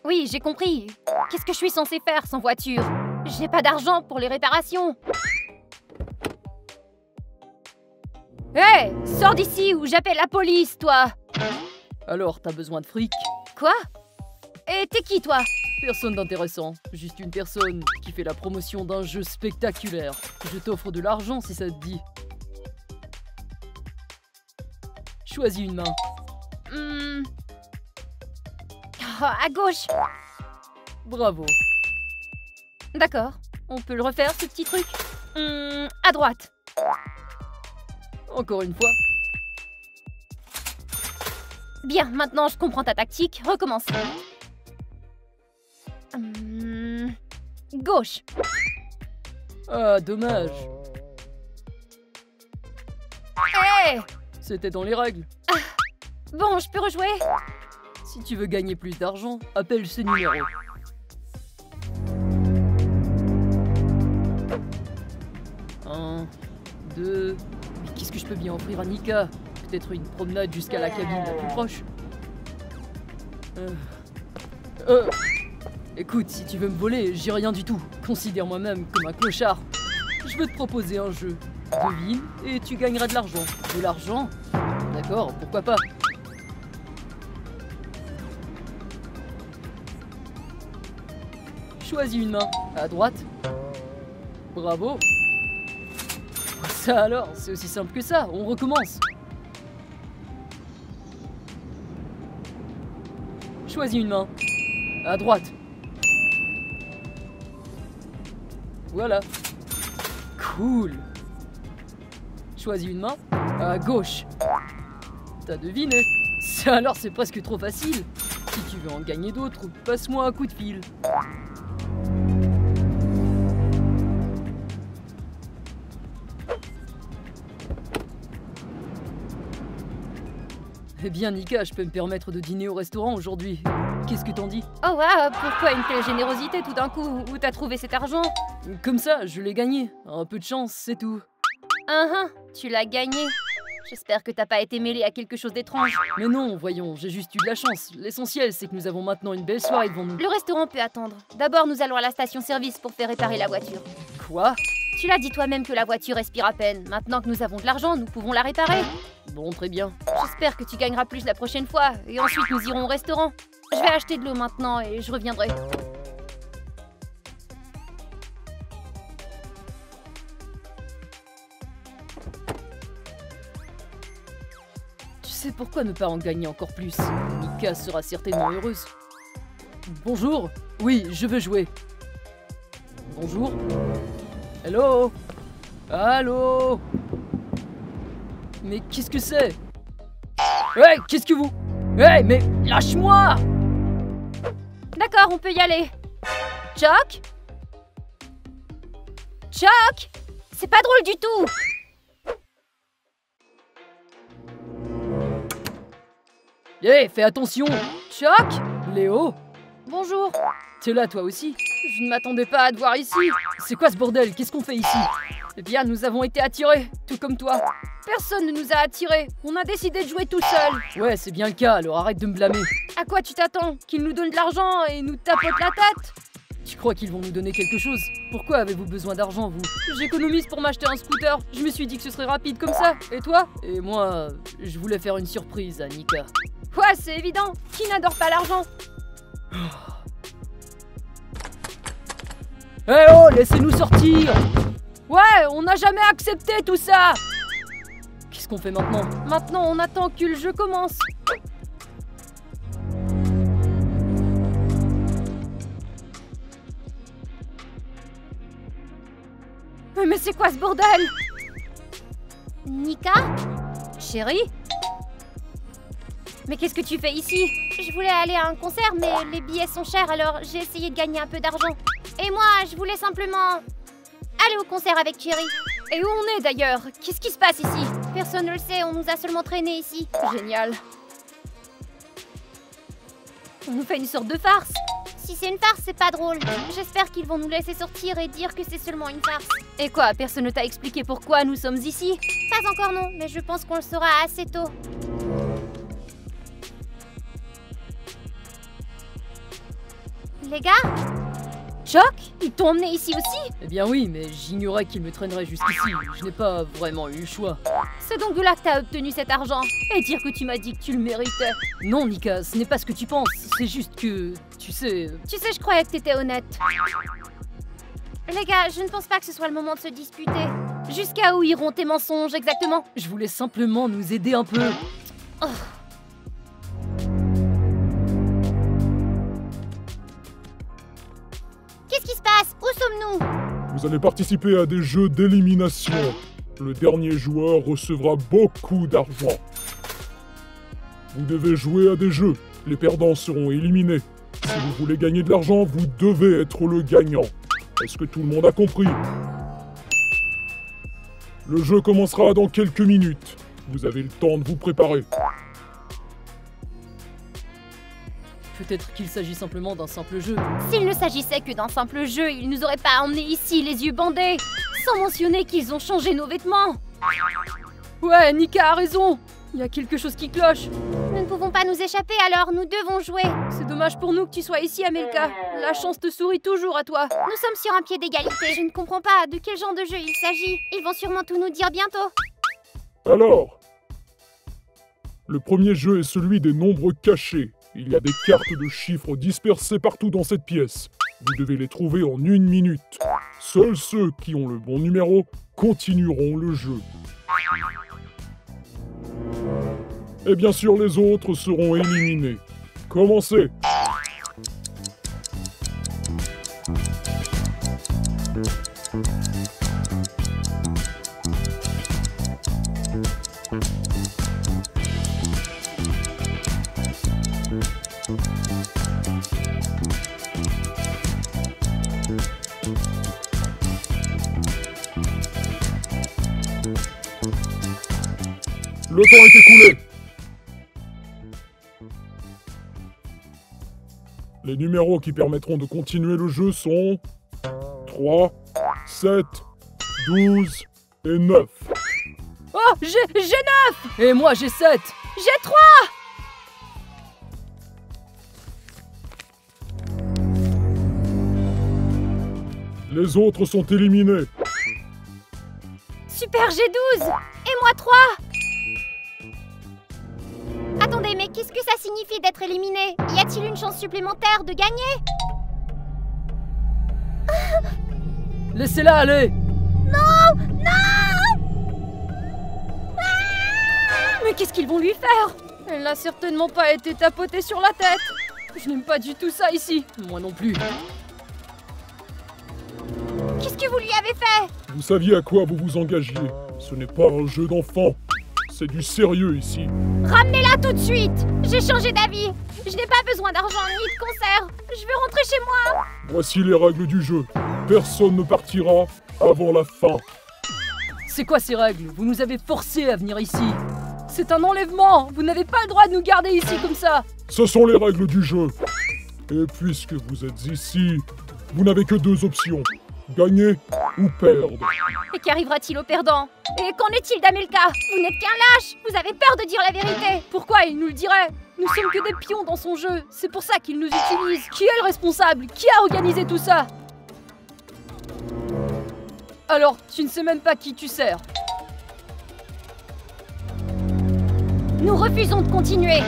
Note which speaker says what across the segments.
Speaker 1: Oui, j'ai compris. Qu'est-ce que je suis censée faire sans voiture? J'ai pas d'argent pour les réparations. Hé, hey, sors d'ici ou j'appelle la police, toi!
Speaker 2: Alors, t'as besoin de fric?
Speaker 1: Quoi? Et t'es qui, toi?
Speaker 2: Personne d'intéressant, juste une personne qui fait la promotion d'un jeu spectaculaire. Je t'offre de l'argent si ça te dit. Choisis une main.
Speaker 1: Oh, à gauche.
Speaker 2: Bravo.
Speaker 1: D'accord. On peut le refaire, ce petit truc? À droite.
Speaker 2: Encore une fois.
Speaker 1: Bien, maintenant je comprends ta tactique. Recommence. Gauche.
Speaker 2: Ah, dommage.
Speaker 1: Hé! Hey,
Speaker 2: c'était dans les règles.
Speaker 1: Bon, je peux rejouer?
Speaker 2: Si tu veux gagner plus d'argent, appelle ce numéro. Un, deux... Mais qu'est-ce que je peux bien offrir à Nika? Peut-être une promenade jusqu'à la cabine la plus proche. Écoute, si tu veux me voler, j'ai rien du tout. Considère-moi même comme un clochard. Je veux te proposer un jeu. Devine et tu gagneras de l'argent. De l'argent? D'accord, pourquoi pas? Choisis une main. À droite. Bravo. Ça alors, c'est aussi simple que ça. On recommence. Choisis une main. À droite. Voilà. Cool. Choisis une main. À gauche. T'as deviné. Ça alors, c'est presque trop facile. Si tu veux en gagner d'autres, passe-moi un coup de fil. Eh bien, Nika, je peux me permettre de dîner au restaurant aujourd'hui. Qu'est-ce que t'en dis?
Speaker 1: Oh waouh, pourquoi une telle générosité tout d'un coup? Où t'as trouvé cet argent?
Speaker 2: Comme ça, je l'ai gagné. Un peu de chance, c'est tout.
Speaker 1: Tu l'as gagné. J'espère que t'as pas été mêlé à quelque chose d'étrange.
Speaker 2: Mais non, voyons, j'ai juste eu de la chance. L'essentiel, c'est que nous avons maintenant une belle soirée devant nous.
Speaker 1: Le restaurant peut attendre. D'abord, nous allons à la station-service pour faire réparer la voiture.
Speaker 2: Quoi?
Speaker 1: Tu l'as dit toi-même que la voiture respire à peine. Maintenant que nous avons de l'argent, nous pouvons la réparer.
Speaker 2: Bon, très bien.
Speaker 1: J'espère que tu gagneras plus la prochaine fois. Et ensuite, nous irons au restaurant. Je vais acheter de l'eau maintenant et je reviendrai.
Speaker 2: Tu sais pourquoi ne pas en gagner encore plus? Nika sera certainement heureuse. Bonjour. Oui, je veux jouer. Bonjour. Hello. Allô. Mais qu'est-ce que c'est? Hey, qu'est-ce que vous... Hey, mais lâche-moi!
Speaker 1: D'accord, on peut y aller. Chuck? Chuck? C'est pas drôle du tout.
Speaker 2: Hey, fais attention!
Speaker 1: Chuck?
Speaker 2: Léo?
Speaker 1: Bonjour.
Speaker 2: T'es là toi aussi?
Speaker 1: Je ne m'attendais pas à te voir ici.
Speaker 2: C'est quoi ce bordel? Qu'est-ce qu'on fait ici?
Speaker 1: Eh bien, nous avons été attirés, tout comme toi. Personne ne nous a attirés. On a décidé de jouer tout seul.
Speaker 2: Ouais, c'est bien le cas, alors arrête de me blâmer.
Speaker 1: À quoi tu t'attends? Qu'ils nous donnent de l'argent et nous tapotent la tête?
Speaker 2: Tu crois qu'ils vont nous donner quelque chose? Pourquoi avez-vous besoin d'argent, vous? J'économise pour m'acheter un scooter. Je me suis dit que ce serait rapide comme ça. Et toi? Et moi, je voulais faire une surprise à Nika.
Speaker 1: Ouais, c'est évident. Qui n'adore pas l'argent?
Speaker 2: Eh oh, laissez-nous sortir!
Speaker 1: Ouais, on n'a jamais accepté tout ça.
Speaker 2: Qu'est-ce qu'on fait maintenant?
Speaker 1: Maintenant, on attend que le jeu commence. Mais c'est quoi ce bordel? Nika? Chérie? Mais qu'est-ce que tu fais ici? Je voulais aller à un concert, mais les billets sont chers, alors j'ai essayé de gagner un peu d'argent. Et moi, je voulais simplement aller au concert avec Cherry. Et où on est d'ailleurs? Qu'est-ce qui se passe ici? Personne ne le sait, on nous a seulement traînés ici. Génial. On nous fait une sorte de farce. Si c'est une farce, c'est pas drôle. J'espère qu'ils vont nous laisser sortir et dire que c'est seulement une farce. Et quoi, personne ne t'a expliqué pourquoi nous sommes ici? Pas encore non, mais je pense qu'on le saura assez tôt. Les gars? Choc? Ils t'ont emmené ici aussi?
Speaker 2: Eh bien oui, mais j'ignorais qu'il me traînerait jusqu'ici. Je n'ai pas vraiment eu le choix.
Speaker 1: C'est donc de là que t'as obtenu cet argent. Et dire que tu m'as dit que tu le méritais.
Speaker 2: Non, Nika, ce n'est pas ce que tu penses. C'est juste que, tu sais...
Speaker 1: Tu sais, je croyais que t'étais honnête. Les gars, je ne pense pas que ce soit le moment de se disputer. Jusqu'à où iront tes mensonges exactement?
Speaker 2: Je voulais simplement nous aider un peu.
Speaker 1: Oh. Qu'est-ce qui se passe? Où sommes-nous?
Speaker 3: Vous allez participer à des jeux d'élimination. Le dernier joueur recevra beaucoup d'argent. Vous devez jouer à des jeux. Les perdants seront éliminés. Si vous voulez gagner de l'argent, vous devez être le gagnant. Est-ce que tout le monde a compris? Le jeu commencera dans quelques minutes. Vous avez le temps de vous préparer.
Speaker 2: Peut-être qu'il s'agit simplement d'un simple jeu.
Speaker 1: S'il ne s'agissait que d'un simple jeu, ils nous auraient pas emmenés ici les yeux bandés. Sans mentionner qu'ils ont changé nos vêtements.
Speaker 2: Ouais, Nika a raison. Il y a quelque chose qui cloche.
Speaker 1: Nous ne pouvons pas nous échapper, alors nous devons jouer.
Speaker 2: C'est dommage pour nous que tu sois ici, Amelka. La chance te sourit toujours à toi.
Speaker 1: Nous sommes sur un pied d'égalité. Je ne comprends pas de quel genre de jeu il s'agit. Ils vont sûrement tout nous dire bientôt.
Speaker 3: Alors, le premier jeu est celui des nombres cachés. Il y a des cartes de chiffres dispersées partout dans cette pièce. Vous devez les trouver en 1 minute. Seuls ceux qui ont le bon numéro continueront le jeu. Et bien sûr, les autres seront éliminés. Commencez! Le temps est écoulé. Les numéros qui permettront de continuer le jeu sont 3, 7, 12 et 9.
Speaker 2: Oh, j'ai 9! Et moi j'ai 7!
Speaker 1: J'ai 3!
Speaker 3: Les autres sont éliminés.
Speaker 1: Super, j'ai 12! Et moi 3! Attendez, mais qu'est-ce que ça signifie d'être éliminé? Y a-t-il une chance supplémentaire de gagner?
Speaker 2: Laissez-la aller!
Speaker 1: Non! Non!
Speaker 2: Mais qu'est-ce qu'ils vont lui faire? Elle n'a certainement pas été tapotée sur la tête. Je n'aime pas du tout ça ici. Moi non plus.
Speaker 1: Qu'est-ce que vous lui avez fait?
Speaker 3: Vous saviez à quoi vous vous engagiez. Ce n'est pas un jeu d'enfant. C'est du sérieux ici.
Speaker 1: Ramenez-la tout de suite! J'ai changé d'avis. Je n'ai pas besoin d'argent ni de concert. Je veux rentrer chez moi.
Speaker 3: Voici les règles du jeu. Personne ne partira avant la fin.
Speaker 2: C'est quoi ces règles? Vous nous avez forcés à venir ici. C'est un enlèvement. Vous n'avez pas le droit de nous garder ici comme ça.
Speaker 3: Ce sont les règles du jeu. Et puisque vous êtes ici, vous n'avez que 2 options. Gagner ou perdre.
Speaker 1: Et qu'arrivera-t-il au perdant? Et qu'en est-il d'Amelka? Vous n'êtes qu'un lâche. Vous avez peur de dire la vérité.
Speaker 2: Pourquoi il nous le dirait? Nous sommes que des pions dans son jeu. C'est pour ça qu'il nous utilise. Qui est le responsable? Qui a organisé tout ça? Alors, tu ne sais même pas qui tu sers.
Speaker 1: Nous refusons de continuer.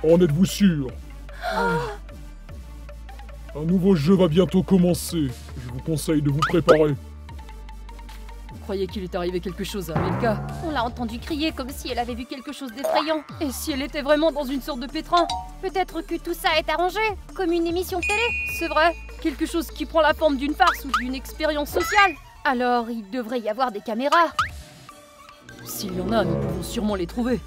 Speaker 3: En êtes-vous sûr? Un nouveau jeu va bientôt commencer. Je vous conseille de vous préparer.
Speaker 2: Vous croyez qu'il est arrivé quelque chose à Amelka?
Speaker 1: On l'a entendu crier comme si elle avait vu quelque chose d'effrayant.
Speaker 2: Et si elle était vraiment dans une sorte de pétrin?
Speaker 1: Peut-être que tout ça est arrangé, comme une émission de télé.
Speaker 2: C'est vrai, quelque chose qui prend la forme d'une farce ou d'une expérience sociale.
Speaker 1: Alors, il devrait y avoir des caméras.
Speaker 2: S'il y en a, nous pouvons sûrement les trouver.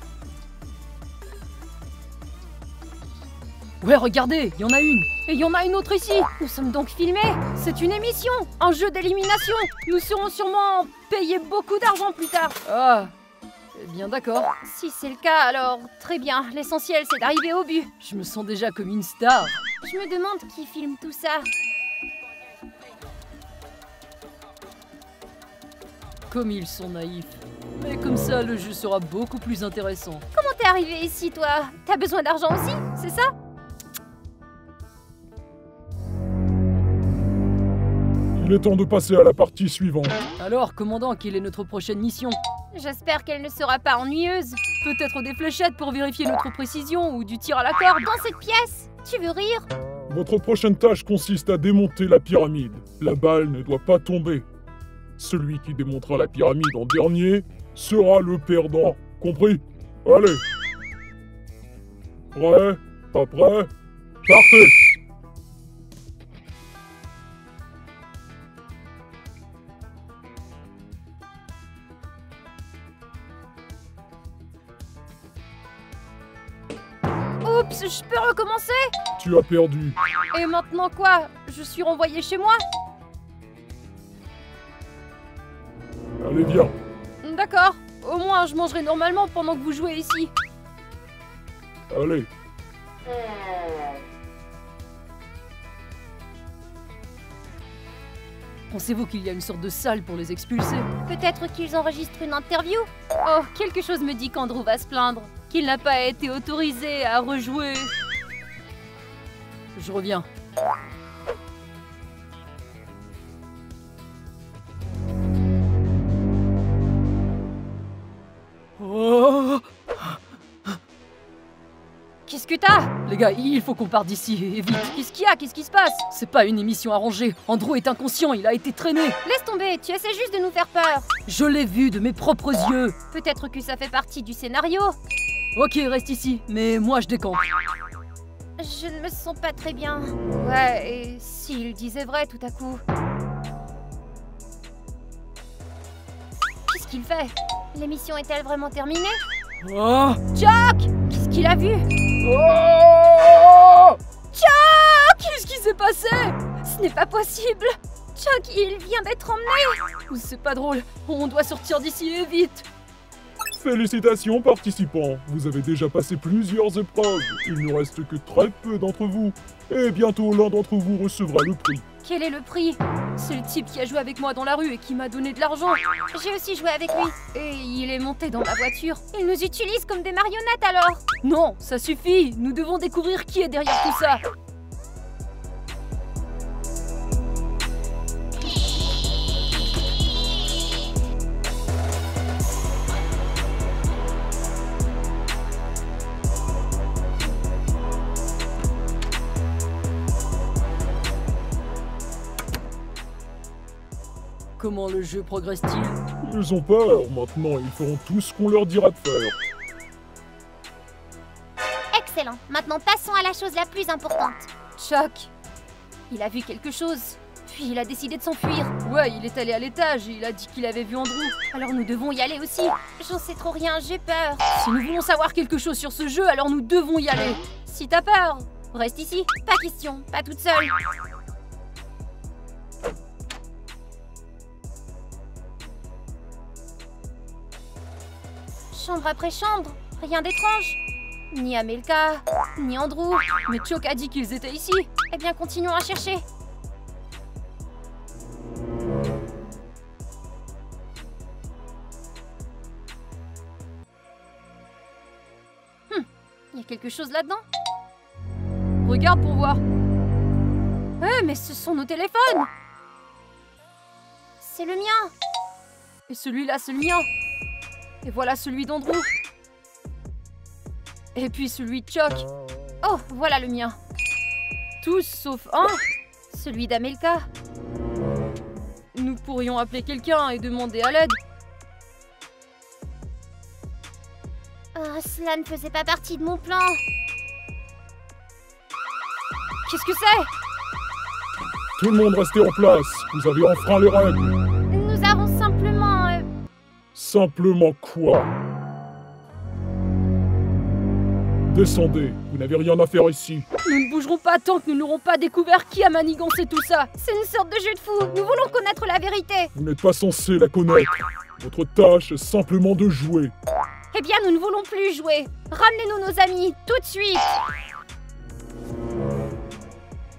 Speaker 2: Ouais, regardez, il y en a une.
Speaker 1: Et il y en a une autre ici. Nous sommes donc filmés. C'est une émission, un jeu d'élimination. Nous serons sûrement payés beaucoup d'argent plus tard.
Speaker 2: Ah, eh bien d'accord.
Speaker 1: Si c'est le cas, alors très bien. L'essentiel, c'est d'arriver au but.
Speaker 2: Je me sens déjà comme une star.
Speaker 1: Je me demande qui filme tout ça.
Speaker 2: Comme ils sont naïfs. Mais comme ça, le jeu sera beaucoup plus intéressant.
Speaker 1: Comment t'es arrivé ici, toi? T'as besoin d'argent aussi, c'est ça?
Speaker 3: Il est temps de passer à la partie suivante.
Speaker 2: Alors, commandant, quelle est notre prochaine mission?
Speaker 1: J'espère qu'elle ne sera pas ennuyeuse.
Speaker 2: Peut-être des fléchettes pour vérifier notre précision ou du tir à la corde?
Speaker 1: Dans cette pièce, tu veux rire?
Speaker 3: Votre prochaine tâche consiste à démonter la pyramide. La balle ne doit pas tomber. Celui qui démontera la pyramide en dernier sera le perdant. Compris? Allez. Prêt? Pas prêt? Partez!
Speaker 1: Oups, je peux recommencer?
Speaker 3: Tu as perdu.
Speaker 1: Et maintenant quoi? Je suis renvoyée chez moi?
Speaker 3: Allez, viens.
Speaker 1: D'accord. Au moins, je mangerai normalement pendant que vous jouez ici.
Speaker 3: Allez.
Speaker 2: Pensez-vous qu'il y a une sorte de salle pour les expulser?
Speaker 1: Peut-être qu'ils enregistrent une interview? Oh, quelque chose me dit qu'Andrew va se plaindre. Qu'il n'a pas été autorisé à rejouer.
Speaker 2: Je reviens. Oh!
Speaker 1: Qu'est-ce que t'as?
Speaker 2: Les gars, il faut qu'on parte d'ici, et vite.
Speaker 1: Qu'est-ce qu'il y a? Qu'est-ce qui se passe?
Speaker 2: C'est pas une émission arrangée. Andrew est inconscient, il a été traîné.
Speaker 1: Laisse tomber, tu essaies juste de nous faire peur.
Speaker 2: Je l'ai vu de mes propres yeux.
Speaker 1: Peut-être que ça fait partie du scénario.
Speaker 2: Ok, reste ici, mais moi je décampe.
Speaker 1: Je ne me sens pas très bien. Ouais, et s'il disait vrai tout à coup? Qu'est-ce qu'il fait? L'émission est-elle vraiment terminée?
Speaker 2: Oh!
Speaker 1: Chuck! Qu'est-ce qu'il a vu?
Speaker 2: Oh! Chuck! Qu'est-ce qui s'est passé?
Speaker 1: Ce n'est pas possible! Chuck, il vient d'être emmené!
Speaker 2: C'est pas drôle, on doit sortir d'ici et vite!
Speaker 3: Félicitations participants, vous avez déjà passé plusieurs épreuves. Il ne reste que très peu d'entre vous. Et bientôt l'un d'entre vous recevra le prix.
Speaker 1: Quel est le prix?
Speaker 2: C'est le type qui a joué avec moi dans la rue et qui m'a donné de l'argent.
Speaker 1: J'ai aussi joué avec lui. Et il est monté dans ma voiture. Il nous utilise comme des marionnettes alors!
Speaker 2: Non, ça suffit, nous devons découvrir qui est derrière tout ça. Comment le jeu progresse-t-il?
Speaker 3: Ils ont peur, maintenant ils feront tout ce qu'on leur dira de faire.
Speaker 1: Excellent. Maintenant passons à la chose la plus importante.
Speaker 2: Chuck!
Speaker 1: Il a vu quelque chose. Puis il a décidé de s'enfuir.
Speaker 2: Ouais, il est allé à l'étage et il a dit qu'il avait vu Andrew.
Speaker 1: Alors nous devons y aller aussi. J'en sais trop rien, j'ai peur.
Speaker 2: Si nous voulons savoir quelque chose sur ce jeu, alors nous devons y aller.
Speaker 1: Si t'as peur, reste ici. Pas question, pas toute seule. Chambre après chambre, rien d'étrange. Ni Amelka, ni Andrew.
Speaker 2: Mais Chuck a dit qu'ils étaient ici.
Speaker 1: Eh bien, continuons à chercher. Il y a quelque chose là-dedans?
Speaker 2: Regarde pour voir.
Speaker 1: Eh, mais ce sont nos téléphones! C'est le mien!
Speaker 2: Et celui-là, c'est le mien. Et voilà celui d'Andrew. Et puis celui de Chuck.
Speaker 1: Oh, voilà le mien.
Speaker 2: Tous sauf un.
Speaker 1: Celui d'Amelka.
Speaker 2: Nous pourrions appeler quelqu'un et demander à l'aide.
Speaker 1: Oh, cela ne faisait pas partie de mon plan.
Speaker 2: Qu'est-ce que c'est?
Speaker 3: Tout le monde restez en place, vous avez enfreint les règles.
Speaker 1: Nous avons simplement...
Speaker 3: Simplement quoi? Descendez, vous n'avez rien à faire ici.
Speaker 2: Nous ne bougerons pas tant que nous n'aurons pas découvert qui a manigancé tout ça.
Speaker 1: C'est une sorte de jeu de fou. Nous voulons connaître la vérité.
Speaker 3: Vous n'êtes pas censé la connaître. Votre tâche est simplement de jouer.
Speaker 1: Eh bien, nous ne voulons plus jouer. Ramenez-nous nos amis, tout de suite.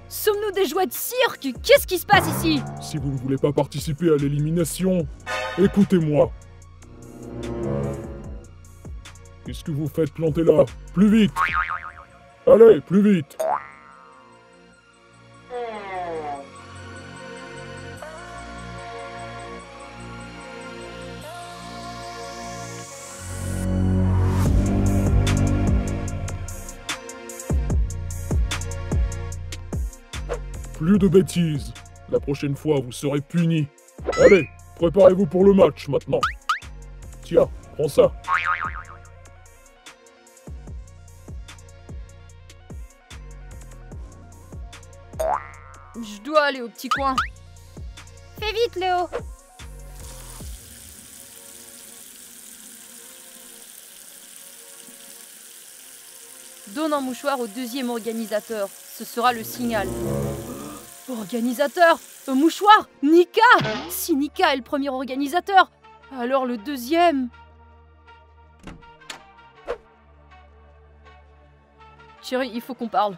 Speaker 2: Sommes-nous des jouets de cirque? Qu'est-ce qui se passe ici?
Speaker 3: Si vous ne voulez pas participer à l'élimination, écoutez-moi. Qu'est-ce que vous faites planter là? Plus vite! Allez, plus vite! plus de bêtises. La prochaine fois, vous serez punis. Allez, préparez-vous pour le match maintenant. Tiens, prends ça.
Speaker 2: Je dois aller au petit coin.
Speaker 1: Fais vite, Léo.
Speaker 2: Donne un mouchoir au deuxième organisateur. Ce sera le signal. Organisateur? Un mouchoir? Nika? Si Nika est le premier organisateur, alors le deuxième... Chérie, il faut qu'on parle.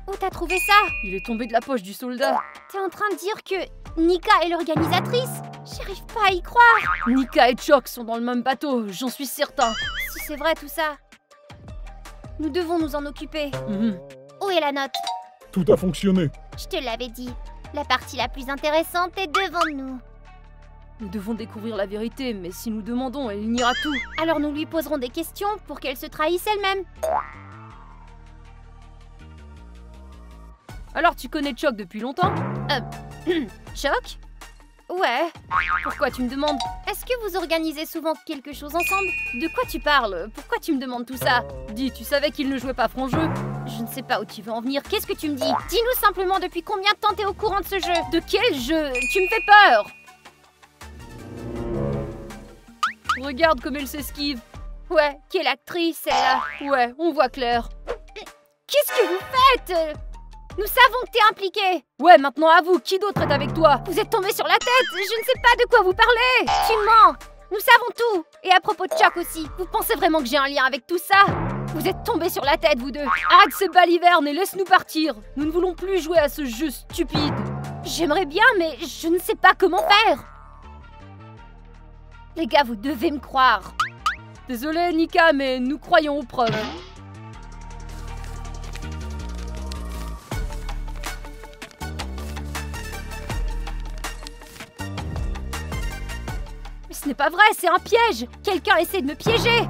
Speaker 1: Où t'as trouvé ça?
Speaker 2: Il est tombé de la poche du soldat.
Speaker 1: T'es en train de dire que Nika est l'organisatrice? J'arrive pas à y croire.
Speaker 2: Nika et Choc sont dans le même bateau, j'en suis certain.
Speaker 1: Si c'est vrai tout ça, nous devons nous en occuper.
Speaker 2: Mhm.
Speaker 1: Où est la note?
Speaker 3: Tout a fonctionné.
Speaker 1: Je te l'avais dit. La partie la plus intéressante est devant nous.
Speaker 2: Nous devons découvrir la vérité, mais si nous demandons, elle niera tout.
Speaker 1: Alors nous lui poserons des questions pour qu'elle se trahisse elle-même.
Speaker 2: Alors tu connais Choc depuis longtemps?
Speaker 1: Choc? Ouais.
Speaker 2: Pourquoi tu me demandes?
Speaker 1: Est-ce que vous organisez souvent quelque chose ensemble?
Speaker 2: De quoi tu parles? Pourquoi tu me demandes tout ça? Dis, tu savais qu'il ne jouait pas franc jeu?
Speaker 1: Je ne sais pas où tu veux en venir. Qu'est-ce que tu me dis? Dis-nous simplement depuis combien de temps t'es au courant de ce jeu?
Speaker 2: De quel jeu? Tu me fais peur! Regarde comme elle s'esquive.
Speaker 1: Ouais, quelle actrice, elle a.
Speaker 2: Ouais, on voit clair.
Speaker 1: Qu'est-ce que vous faites? Nous savons que t'es impliqué.
Speaker 2: Ouais, maintenant à vous, qui d'autre est avec toi?
Speaker 1: Vous êtes tombé sur la tête. Je ne sais pas de quoi vous parlez. Tu mens. Nous savons tout. Et à propos de Choc aussi. Vous pensez vraiment que j'ai un lien avec tout ça? Vous êtes tombés sur la tête, vous deux.
Speaker 2: Arrête ces balivernes et laisse-nous partir. Nous ne voulons plus jouer à ce jeu stupide.
Speaker 1: J'aimerais bien, mais je ne sais pas comment faire. Les gars, vous devez me croire.
Speaker 2: Désolé, Nika, mais nous croyons aux preuves.
Speaker 1: Mais ce n'est pas vrai, c'est un piège. Quelqu'un essaie de me piéger.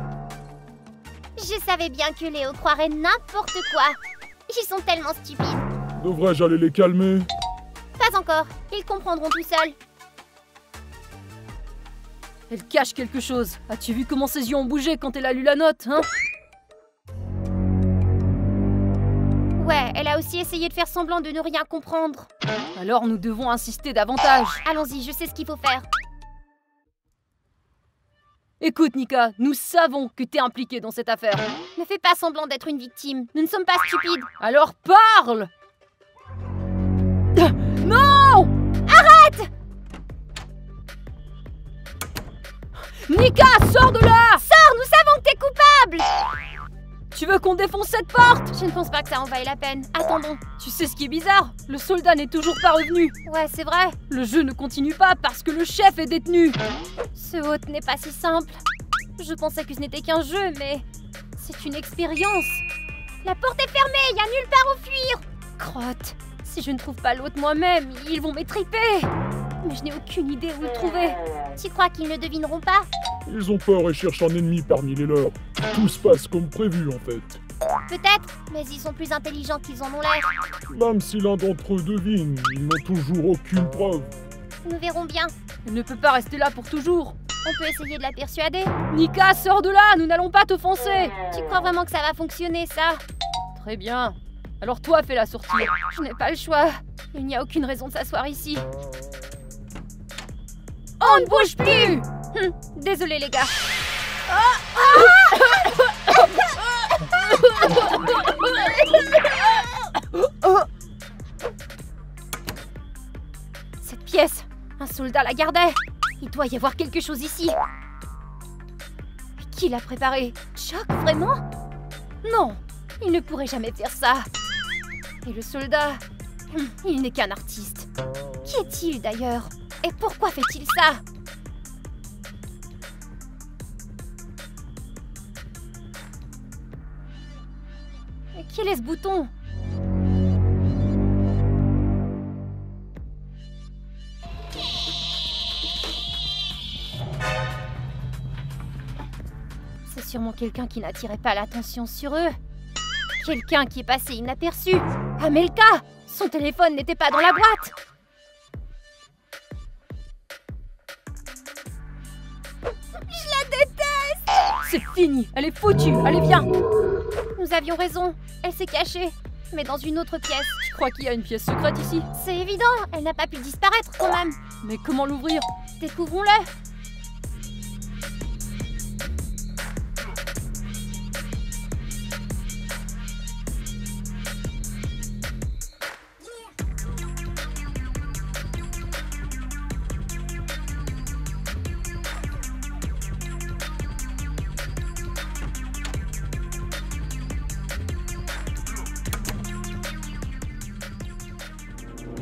Speaker 1: Je savais bien que Léo croirait n'importe quoi. Ils sont tellement stupides.
Speaker 3: Devrais-je aller les calmer?
Speaker 1: Pas encore. Ils comprendront tout seuls.
Speaker 2: Elle cache quelque chose. As-tu vu comment ses yeux ont bougé quand elle a lu la note, hein?
Speaker 1: Ouais, elle a aussi essayé de faire semblant de ne rien comprendre.
Speaker 2: Alors nous devons insister davantage.
Speaker 1: Allons-y, je sais ce qu'il faut faire.
Speaker 2: Écoute, Nika, nous savons que t'es impliquée dans cette affaire.
Speaker 1: Ne fais pas semblant d'être une victime. Nous ne sommes pas stupides.
Speaker 2: Alors parle! Non!
Speaker 1: Arrête!
Speaker 2: Nika, sors de là!
Speaker 1: Sors, nous savons que t'es coupable!
Speaker 2: Tu veux qu'on défonce cette porte?
Speaker 1: Je ne pense pas que ça en vaille la peine. Attendons.
Speaker 2: Tu sais ce qui est bizarre? Le soldat n'est toujours pas revenu.
Speaker 1: Ouais, c'est vrai.
Speaker 2: Le jeu ne continue pas parce que le chef est détenu.
Speaker 1: Ce hôte n'est pas si simple. Je pensais que ce n'était qu'un jeu, mais c'est une expérience. La porte est fermée, il n'y a nulle part où fuir. Crotte, si je ne trouve pas l'hôte moi-même, ils vont m'étriper. Mais je n'ai aucune idée où le trouver. Tu crois qu'ils ne devineront pas?
Speaker 3: Ils ont peur et cherchent un ennemi parmi les leurs. Tout se passe comme prévu en fait.
Speaker 1: Peut-être, mais ils sont plus intelligents qu'ils en ont l'air.
Speaker 3: Même si l'un d'entre eux devine, ils n'ont toujours aucune preuve.
Speaker 1: Nous verrons bien.
Speaker 2: Elle ne peut pas rester là pour toujours.
Speaker 1: On peut essayer de la persuader.
Speaker 2: Nika, sors de là, nous n'allons pas t'offenser.
Speaker 1: Tu crois vraiment que ça va fonctionner, ça?
Speaker 2: Très bien. Alors toi, fais-la sortir.
Speaker 1: Je n'ai pas le choix. Il n'y a aucune raison de s'asseoir ici.
Speaker 2: On ne bouge plus.
Speaker 1: Désolé les gars. Cette pièce, un soldat la gardait. Il doit y avoir quelque chose ici. Mais qui l'a préparé? Choc, vraiment? Non, il ne pourrait jamais faire ça. Et le soldat, il n'est qu'un artiste. Qui est-il d'ailleurs? Et pourquoi fait-il ça? Et quel est ce bouton? C'est sûrement quelqu'un qui n'attirait pas l'attention sur eux. Quelqu'un qui est passé inaperçu. Amelka! Son téléphone n'était pas dans la boîte. Je la déteste!
Speaker 2: C'est fini, elle est foutue, allez viens.
Speaker 1: Nous avions raison, elle s'est cachée, mais dans une autre pièce.
Speaker 2: Je crois qu'il y a une pièce secrète ici.
Speaker 1: C'est évident, elle n'a pas pu disparaître quand même.
Speaker 2: Mais comment l'ouvrir?
Speaker 1: Découvrons-le.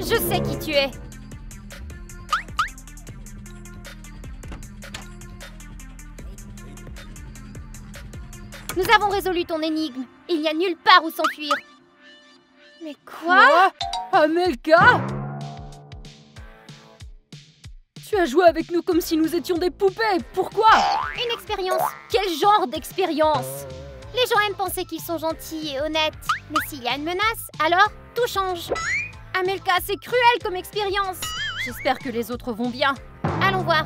Speaker 1: Je sais qui tu es. Nous avons résolu ton énigme. Il n'y a nulle part où s'enfuir. Mais quoi?
Speaker 2: Amelka? Tu as joué avec nous comme si nous étions des poupées. Pourquoi?
Speaker 1: Une expérience.
Speaker 2: Quel genre d'expérience?
Speaker 1: Les gens aiment penser qu'ils sont gentils et honnêtes. Mais s'il y a une menace, alors tout change. Amelka, c'est cruel comme expérience.
Speaker 2: J'espère que les autres vont bien.
Speaker 1: Allons voir.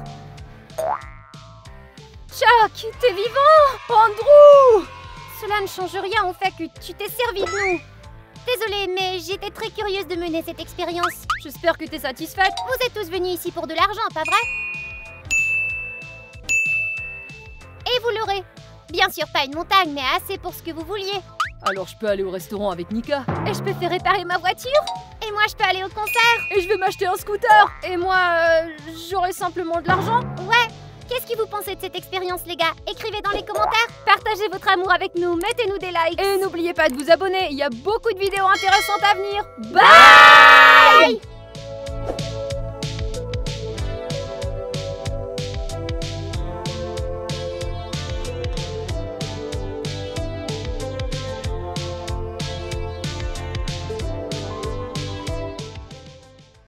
Speaker 2: Chuck, t'es vivant? Andrew!
Speaker 1: Cela ne change rien au fait que tu t'es servi de nous. Désolée, mais j'étais très curieuse de mener cette expérience.
Speaker 2: J'espère que t'es satisfaite.
Speaker 1: Vous êtes tous venus ici pour de l'argent, pas vrai? Et vous l'aurez. Bien sûr, pas une montagne, mais assez pour ce que vous vouliez.
Speaker 2: Alors je peux aller au restaurant avec Nika.
Speaker 1: Et je peux faire réparer ma voiture. Et moi, je peux aller au concert.
Speaker 2: Et je vais m'acheter un scooter. Et moi, j'aurai simplement de l'argent.
Speaker 1: Ouais. Qu'est-ce que vous pensez de cette expérience, les gars? Écrivez dans les commentaires. Partagez votre amour avec nous. Mettez-nous des likes.
Speaker 2: Et n'oubliez pas de vous abonner. Il y a beaucoup de vidéos intéressantes à venir.
Speaker 1: Bye!